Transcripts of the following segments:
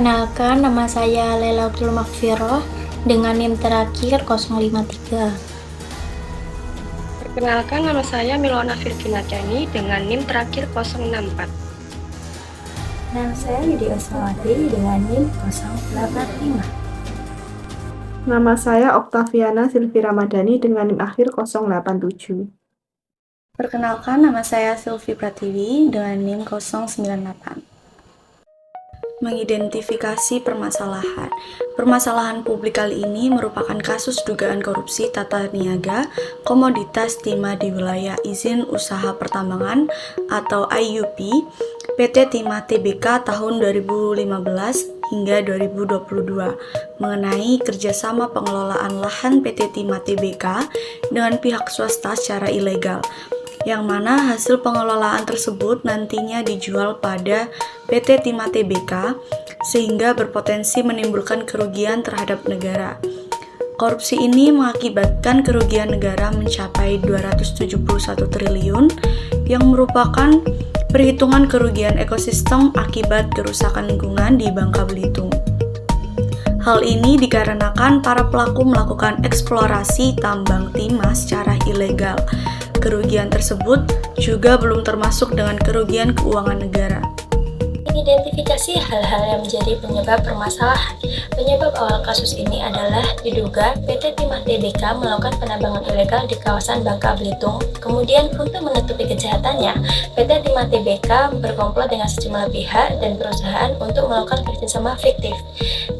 Perkenalkan, nama saya Lailatul Maghfirah dengan NIM terakhir 053. Perkenalkan, nama saya Milona Virgina Chani dengan NIM terakhir 064. Nama saya Yudi Osmawati dengan NIM 085. Nama saya Oktaviana Silvi Ramadhani dengan NIM akhir 087. Perkenalkan, nama saya Silvi Pratiwi dengan NIM 098. Mengidentifikasi permasalahan. Permasalahan publik kali ini merupakan kasus dugaan korupsi tata niaga komoditas timah di wilayah izin usaha pertambangan atau IUP PT Timah Tbk tahun 2015 hingga 2022 mengenai kerjasama pengelolaan lahan PT Timah Tbk dengan pihak swasta secara ilegal, yang mana hasil pengelolaan tersebut nantinya dijual pada PT Timah Tbk sehingga berpotensi menimbulkan kerugian terhadap negara. Korupsi ini mengakibatkan kerugian negara mencapai 271 triliun yang merupakan perhitungan kerugian ekosistem akibat kerusakan lingkungan di Bangka Belitung. Hal ini dikarenakan para pelaku melakukan eksplorasi tambang timah secara ilegal. Kerugian tersebut juga belum termasuk dengan kerugian keuangan negara. Identifikasi hal-hal yang menjadi penyebab permasalahan. Penyebab awal kasus ini adalah diduga PT Timah Tbk melakukan penambangan ilegal di kawasan Bangka Belitung. Kemudian untuk menutupi kejahatannya, PT Timah Tbk berkomplot dengan sejumlah pihak dan perusahaan untuk melakukan kerjasama fiktif.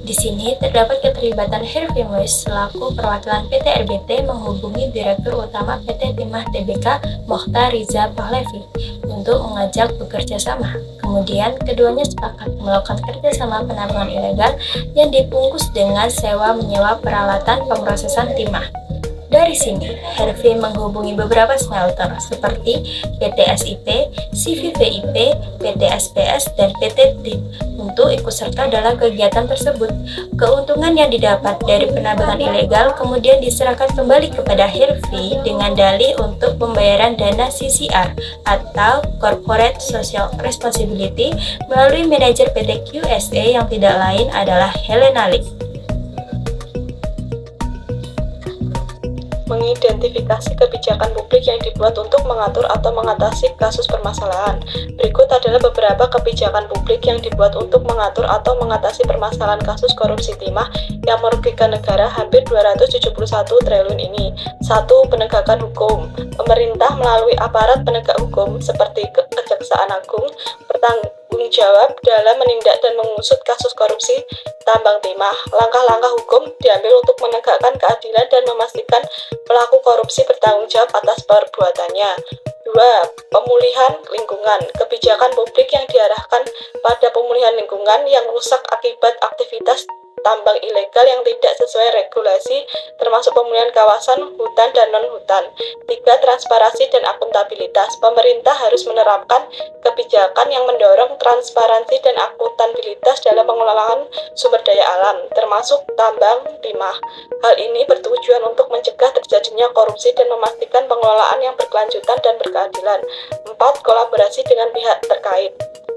Di sini terdapat keterlibatan Hervi Muiz selaku perwakilan PT RBT menghubungi Direktur Utama PT Timah Tbk Mokhtar Riza Pahlavi untuk mengajak bekerja sama. Kemudian keduanya sepakat melakukan kerjasama penambangan ilegal yang dibungkus dengan sewa menyewa peralatan pemrosesan timah. Dari sini, Hervi menghubungi beberapa smelter seperti PT SIP, CVVIP, PT SPS, dan PT TIP untuk ikut serta dalam kegiatan tersebut. Keuntungan yang didapat dari penambangan ilegal kemudian diserahkan kembali kepada Hervi dengan dalih untuk pembayaran dana CSR atau Corporate Social Responsibility melalui manajer PT QSA yang tidak lain adalah Helena Lee. Mengidentifikasi kebijakan publik yang dibuat untuk mengatur atau mengatasi kasus permasalahan. Berikut adalah beberapa kebijakan publik yang dibuat untuk mengatur atau mengatasi permasalahan kasus korupsi timah yang merugikan negara hampir 271 triliun ini. 1. Penegakan hukum. Pemerintah melalui aparat penegak hukum seperti Kejaksaan Agung bertanggung jawab dalam menindak dan mengusut kasus korupsi tambang timah. Langkah-langkah hukum diambil untuk menegakkan keadilan dan memastikan pelaku korupsi bertanggung jawab atas perbuatannya. 2. Pemulihan lingkungan. Kebijakan publik yang diarahkan pada pemulihan lingkungan yang rusak akibat aktivitas tambang ilegal yang tidak sesuai regulasi, termasuk pemulihan kawasan hutan dan non-hutan. 3. Transparansi dan akuntabilitas. Pemerintah harus menerapkan kebijakan yang mendorong transparansi dan akuntabilitas dalam pengelolaan sumber daya alam, termasuk tambang timah. Hal ini bertujuan untuk mencegah terjadinya korupsi dan memastikan pengelolaan yang berkelanjutan dan berkeadilan. 4. Kolaborasi dengan pihak terkait.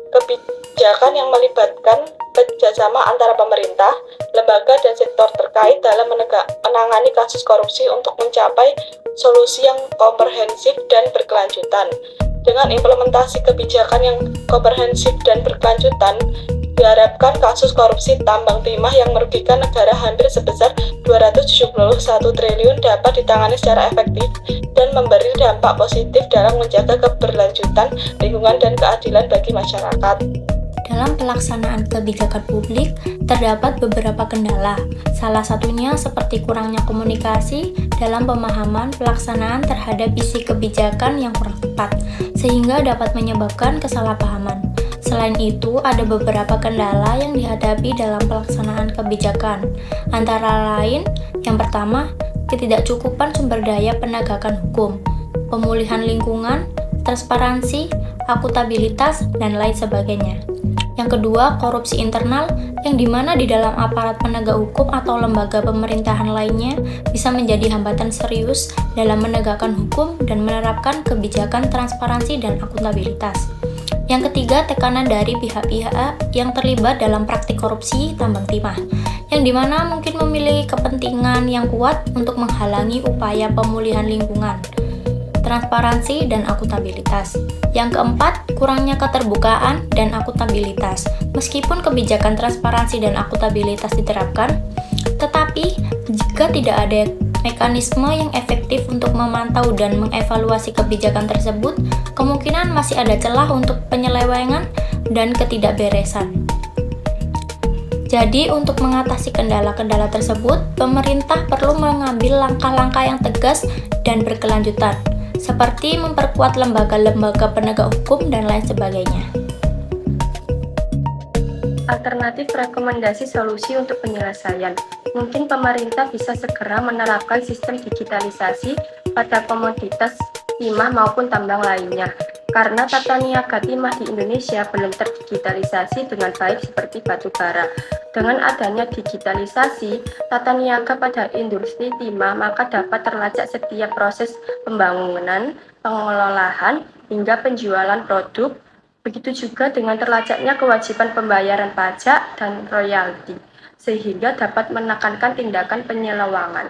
Kebijakan yang melibatkan kerjasama antara pemerintah, lembaga, dan sektor terkait dalam menangani kasus korupsi untuk mencapai solusi yang komprehensif dan berkelanjutan. Dengan implementasi kebijakan yang komprehensif dan berkelanjutan, diharapkan kasus korupsi tambang timah yang merugikan negara hampir sebesar 271 triliun dapat ditangani secara efektif dan memberi dampak positif dalam menjaga keberlanjutan lingkungan dan keadilan bagi masyarakat. Dalam pelaksanaan kebijakan publik, terdapat beberapa kendala. Salah satunya seperti kurangnya komunikasi dalam pemahaman pelaksanaan terhadap isi kebijakan yang kurang tepat, sehingga dapat menyebabkan kesalahpahaman. Selain itu, ada beberapa kendala yang dihadapi dalam pelaksanaan kebijakan. Antara lain, yang pertama, ketidakcukupan sumber daya penegakan hukum, pemulihan lingkungan, transparansi, akuntabilitas, dan lain sebagainya. Yang kedua, korupsi internal yang dimana di dalam aparat penegak hukum atau lembaga pemerintahan lainnya bisa menjadi hambatan serius dalam menegakkan hukum dan menerapkan kebijakan transparansi dan akuntabilitas. Yang ketiga, tekanan dari pihak-pihak yang terlibat dalam praktik korupsi tambang timah, yang dimana mungkin memiliki kepentingan yang kuat untuk menghalangi upaya pemulihan lingkungan, transparansi, dan akuntabilitas. Yang keempat, kurangnya keterbukaan dan akuntabilitas. Meskipun kebijakan transparansi dan akuntabilitas diterapkan, tetapi jika tidak ada mekanisme yang efektif untuk memantau dan mengevaluasi kebijakan tersebut, kemungkinan masih ada celah untuk penyelewengan dan ketidakberesan. Jadi, untuk mengatasi kendala-kendala tersebut, pemerintah perlu mengambil langkah-langkah yang tegas dan berkelanjutan, seperti memperkuat lembaga-lembaga penegak hukum dan lain sebagainya. Alternatif rekomendasi solusi untuk penyelesaian. Mungkin pemerintah bisa segera menerapkan sistem digitalisasi pada komoditas timah maupun tambang lainnya, karena tata niaga timah di Indonesia belum terdigitalisasi dengan baik seperti batu bara. Dengan adanya digitalisasi tata niaga pada industri timah, maka dapat terlacak setiap proses pembangunan, pengelolaan, hingga penjualan produk. Begitu juga dengan terlacaknya kewajiban pembayaran pajak dan royalti, sehingga dapat menekankan tindakan penyelewangan.